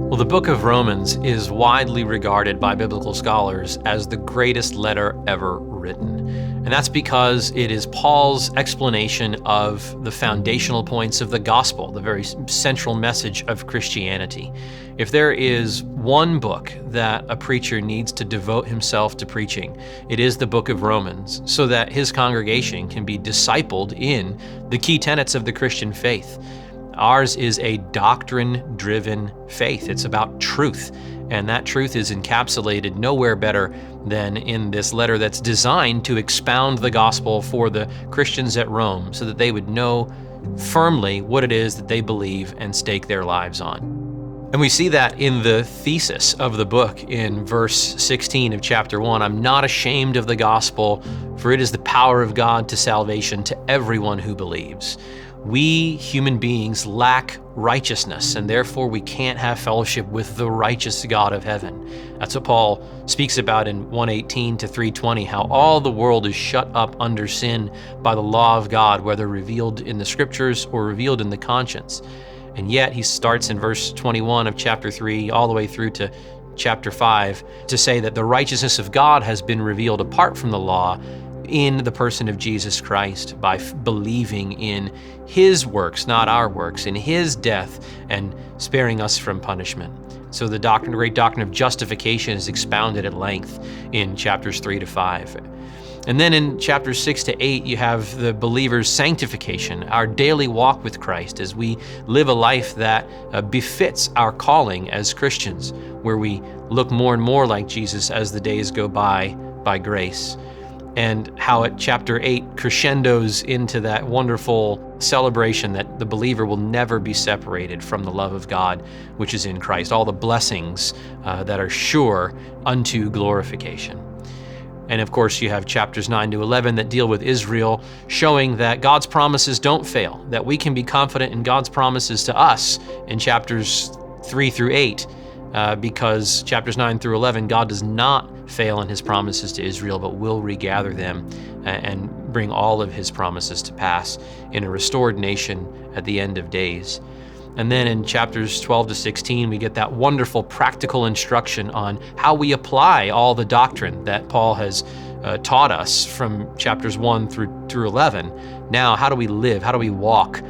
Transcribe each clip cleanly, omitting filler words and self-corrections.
Well, the book of Romans is widely regarded by biblical scholars as the greatest letter ever written. And that's because it is Paul's explanation of the foundational points of the gospel, the very central message of Christianity. If there is one book that a preacher needs to devote himself to preaching, it is the book of Romans, so that his congregation can be discipled in the key tenets of the Christian faith. Ours is a doctrine-driven faith. It's about truth, and that truth is encapsulated nowhere better than in this letter that's designed to expound the gospel for the Christians at Rome so that they would know firmly what it is that they believe and stake their lives on. And we see that in the thesis of the book in verse 16 of chapter 1. I'm not ashamed of the gospel, for it is the power of God to salvation to everyone who believes. We human beings lack righteousness, and therefore we can't have fellowship with the righteous God of heaven. That's what Paul speaks about in 1:18 to 3:20, how all the world is shut up under sin by the law of God, whether revealed in the scriptures or revealed in the conscience. And yet he starts in verse 21 of chapter 3 all the way through to chapter 5 to say that the righteousness of God has been revealed apart from the law in the person of Jesus Christ by believing in his works, not our works, in his death and sparing us from punishment. So the great doctrine of justification is expounded at length in chapters 3 to 5. And then in chapters 6 to 8, you have the believer's sanctification, our daily walk with Christ as we live a life that befits our calling as Christians, where we look more and more like Jesus as the days go by grace. And how at chapter 8 crescendos into that wonderful celebration that the believer will never be separated from the love of God, which is in Christ, all the blessings that are sure unto glorification. And of course, you have chapters 9 to 11 that deal with Israel, showing that God's promises don't fail, that we can be confident in God's promises to us in chapters 3 through 8, because chapters 9 through 11, God does not fail in his promises to Israel, but will regather them and bring all of his promises to pass in a restored nation at the end of days. And then in chapters 12 to 16, we get that wonderful practical instruction on how we apply all the doctrine that Paul has taught us from chapters 1 through 11. Now, how do we live? How do we walk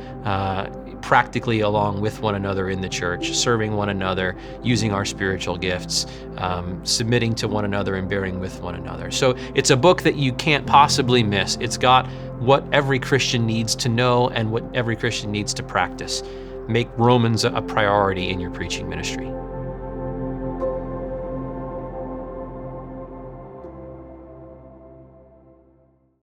practically along with one another in the church, serving one another, using our spiritual gifts, submitting to one another and bearing with one another. So it's a book that you can't possibly miss. It's got what every Christian needs to know and what every Christian needs to practice. Make Romans a priority in your preaching ministry.